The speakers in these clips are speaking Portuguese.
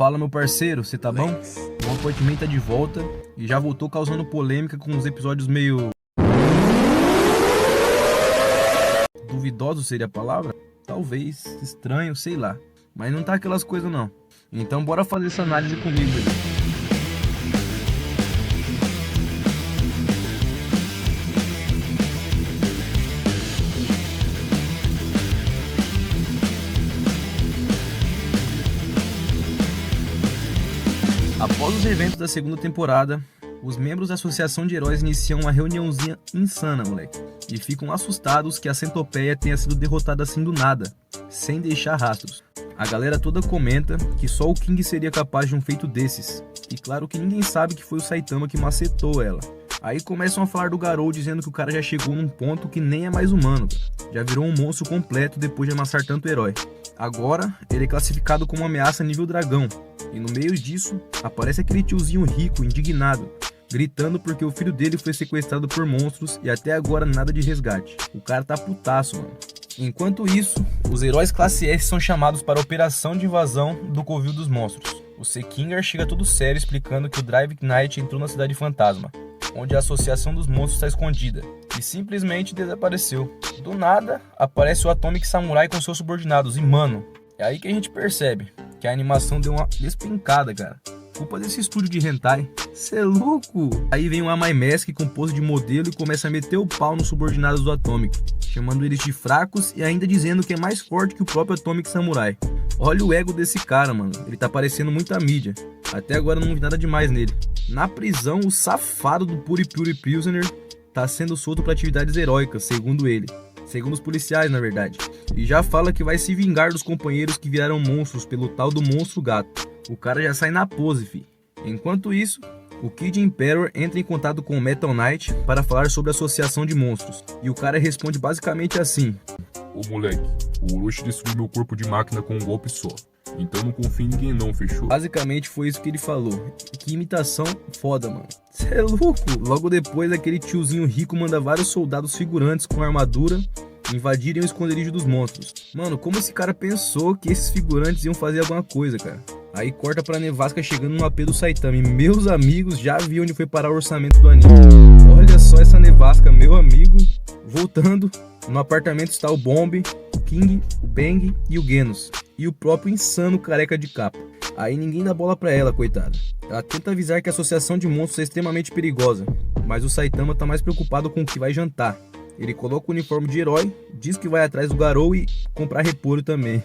Fala, meu parceiro, você tá bom? O One Punch Man tá de volta e já voltou causando polêmica com uns episódios meio... duvidosos seria a palavra? Talvez, estranho, sei lá. Mas não tá aquelas coisas não. Então bora fazer essa análise comigo aí. Após os eventos da segunda temporada, os membros da Associação de Heróis iniciam uma reuniãozinha insana, moleque. E ficam assustados que a Centopeia tenha sido derrotada assim do nada, sem deixar rastros. A galera toda comenta que só o King seria capaz de um feito desses. E claro que ninguém sabe que foi o Saitama que macetou ela. Aí começam a falar do Garou dizendo que o cara já chegou num ponto que nem é mais humano, cara. Já virou um monstro completo depois de amassar tanto herói. Agora, ele é classificado como uma ameaça nível dragão. E no meio disso, aparece aquele tiozinho rico, indignado, gritando porque o filho dele foi sequestrado por monstros e até agora nada de resgate. O cara tá putaço, mano. Enquanto isso, os heróis classe S são chamados para a operação de invasão do Covil dos Monstros. O Sekinger chega todo sério explicando que o Drive Knight entrou na Cidade Fantasma, onde a Associação dos Monstros está escondida, e simplesmente desapareceu. Do nada, aparece o Atomic Samurai com seus subordinados, e mano, é aí que a gente percebe que a animação deu uma despencada, cara. Culpa desse estúdio de hentai. Cê é louco! Aí vem o Amai Mask com pose de modelo e começa a meter o pau nos subordinados do Atomic, chamando eles de fracos e ainda dizendo que é mais forte que o próprio Atomic Samurai. Olha o ego desse cara, mano. Ele tá parecendo muita mídia. Até agora não vi nada demais nele. Na prisão, o safado do Puri Puri Prisoner tá sendo solto para atividades heróicas, segundo ele. Segundo os policiais, na verdade. E já fala que vai se vingar dos companheiros que viraram monstros pelo tal do monstro gato. O cara já sai na pose, fi. Enquanto isso, o Kid Emperor entra em contato com o Metal Knight para falar sobre a associação de monstros. E o cara responde basicamente assim: Ô moleque, o Orochi destruiu meu corpo de máquina com um golpe só. Então não confia em ninguém não, fechou? Basicamente foi isso que ele falou. Que imitação foda, mano. Cê é louco. Logo depois, aquele tiozinho rico manda vários soldados figurantes com armadura invadirem o esconderijo dos monstros. Mano, como esse cara pensou que esses figurantes iam fazer alguma coisa, cara? Aí corta pra Nevasca chegando no AP do Saitama. E meus amigos, já vi onde foi parar o orçamento do anime. Olha só essa Nevasca, meu amigo. Voltando, no apartamento está o Bomb, o King, o Bang e o Genos. E o próprio insano careca de capa. Aí ninguém dá bola pra ela, coitada. Ela tenta avisar que a associação de monstros é extremamente perigosa, mas o Saitama tá mais preocupado com o que vai jantar. Ele coloca o uniforme de herói, diz que vai atrás do Garou e comprar repolho também.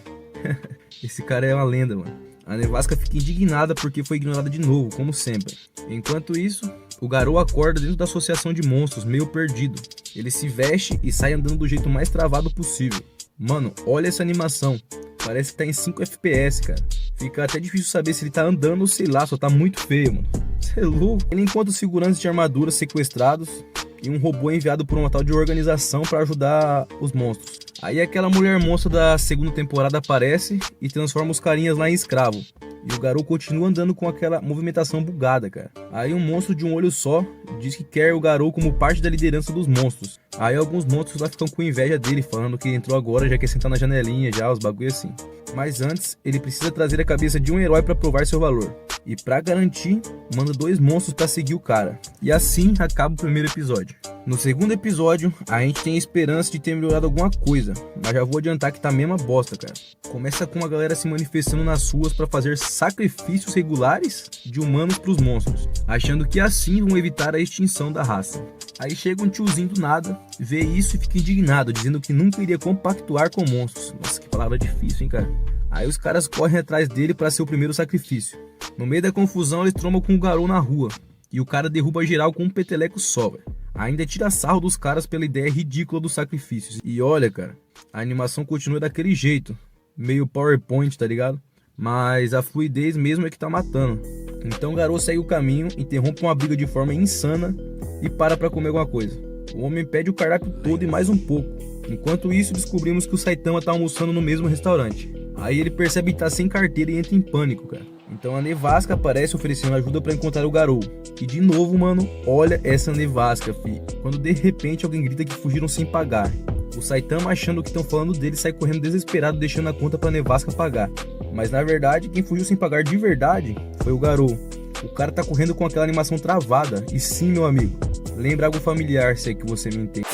Esse cara é uma lenda, mano. A Nevasca fica indignada porque foi ignorada de novo, como sempre. Enquanto isso, o Garou acorda dentro da associação de monstros, meio perdido. Ele se veste e sai andando do jeito mais travado possível. Mano, olha essa animação. Parece que tá em 5 FPS, cara. Fica até difícil saber se ele tá andando ou sei lá, só tá muito feio, mano. Cê é louco. Ele encontra os figurantes de armadura sequestrados e um robô enviado por uma tal de organização para ajudar os monstros. Aí aquela mulher monstro da segunda temporada aparece e transforma os carinhas lá em escravo. E o Garou continua andando com aquela movimentação bugada, cara. Aí um monstro de um olho só diz que quer o Garou como parte da liderança dos monstros. Aí alguns monstros lá ficam com inveja dele, falando que ele entrou agora, já quer sentar na janelinha já, os bagulho assim. Mas antes, ele precisa trazer a cabeça de um herói para provar seu valor. E pra garantir, manda 2 monstros pra seguir o cara. E assim acaba o primeiro episódio. No segundo episódio, a gente tem a esperança de ter melhorado alguma coisa, mas já vou adiantar que tá a mesma bosta, cara. Começa com a galera se manifestando nas ruas pra fazer sacrifícios regulares de humanos pros monstros, achando que assim vão evitar a extinção da raça. Aí chega um tiozinho do nada, vê isso e fica indignado, dizendo que nunca iria compactuar com monstros. Nossa, que palavra difícil, hein, cara? Aí os caras correm atrás dele pra ser o primeiro sacrifício. No meio da confusão, eles trombam com o Garou na rua. E o cara derruba geral com um peteleco só, velho. Ainda tira sarro dos caras pela ideia ridícula dos sacrifícios. E olha, cara, a animação continua daquele jeito. Meio PowerPoint, tá ligado? Mas a fluidez mesmo é que tá matando. Então o Garou segue o caminho, interrompe uma briga de forma insana e para pra comer alguma coisa. O homem pede o cardápio todo e mais um pouco. Enquanto isso, descobrimos que o Saitama tá almoçando no mesmo restaurante. Aí ele percebe que tá sem carteira e entra em pânico, cara. Então a Nevasca aparece oferecendo ajuda pra encontrar o Garou. E de novo, mano, olha essa Nevasca, fi. Quando de repente alguém grita que fugiram sem pagar. O Saitama, achando que estão falando dele, sai correndo desesperado, deixando a conta pra Nevasca pagar. Mas na verdade, quem fugiu sem pagar de verdade foi o Garou. O cara tá correndo com aquela animação travada. E sim, meu amigo, lembra algo familiar, se é que você me entende.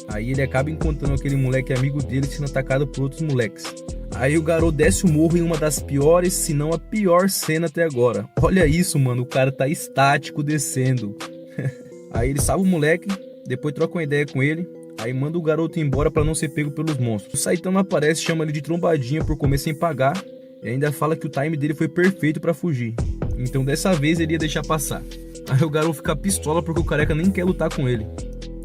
Aí ele acaba encontrando aquele moleque amigo dele sendo atacado por outros moleques. Aí o Garou desce o morro em uma das piores, se não a pior cena até agora. Olha isso, mano, o cara tá estático descendo. Aí ele salva o moleque, depois troca uma ideia com ele, aí manda o garoto embora pra não ser pego pelos monstros. O Saitama aparece, chama ele de trombadinha por comer sem pagar e ainda fala que o time dele foi perfeito pra fugir. Então dessa vez ele ia deixar passar. Aí o Garou fica pistola porque o careca nem quer lutar com ele.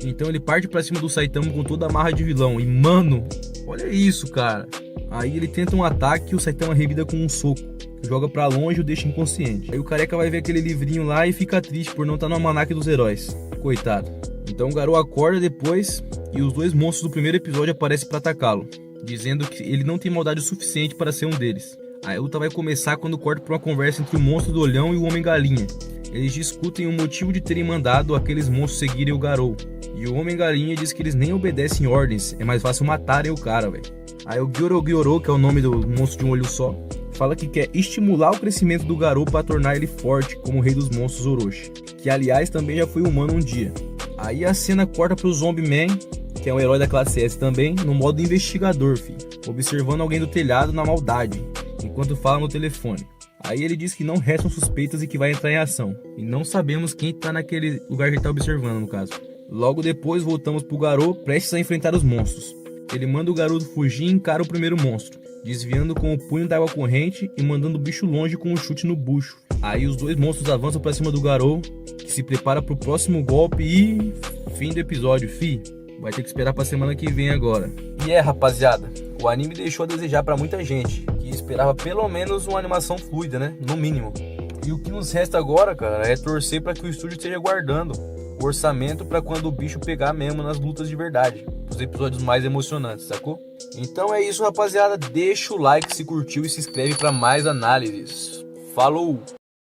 Então ele parte pra cima do Saitama com toda a marra de vilão. E mano, olha isso, cara. Aí ele tenta um ataque e o Saitama revida com um soco. Joga pra longe e o deixa inconsciente. Aí o careca vai ver aquele livrinho lá e fica triste por não estar no almanaque dos heróis. Coitado. Então o Garou acorda depois e os dois monstros do primeiro episódio aparecem pra atacá-lo, dizendo que ele não tem maldade o suficiente para ser um deles. A luta vai começar quando corta por uma conversa entre o monstro do olhão e o Homem-Galinha. Eles discutem o motivo de terem mandado aqueles monstros seguirem o Garou. E o Homem-Galinha diz que eles nem obedecem ordens, é mais fácil matarem o cara, velho. Aí o Gyoro, que é o nome do monstro de um olho só, fala que quer estimular o crescimento do Garou para tornar ele forte como o rei dos monstros Orochi, que aliás também já foi humano um dia. Aí a cena corta pro Zombie Man, que é um herói da classe S também, no modo investigador, filho, observando alguém do telhado na maldade, enquanto fala no telefone. Aí ele diz que não restam suspeitas e que vai entrar em ação, e não sabemos quem tá naquele lugar que ele tá observando, no caso. Logo depois voltamos pro Garou, prestes a enfrentar os monstros. Ele manda o garoto fugir e encara o primeiro monstro, desviando com o punho d'água corrente e mandando o bicho longe com um chute no bucho. Aí os dois monstros avançam pra cima do Garou, que se prepara pro próximo golpe e... fim do episódio, fi. Vai ter que esperar pra semana que vem agora. E rapaziada, o anime deixou a desejar pra muita gente, que esperava pelo menos uma animação fluida, né? No mínimo. E o que nos resta agora, cara, é torcer pra que o estúdio esteja guardando o orçamento pra quando o bicho pegar mesmo nas lutas de verdade. Os episódios mais emocionantes, sacou? Então é isso, rapaziada. Deixa o like se curtiu e se inscreve pra mais análises. Falou!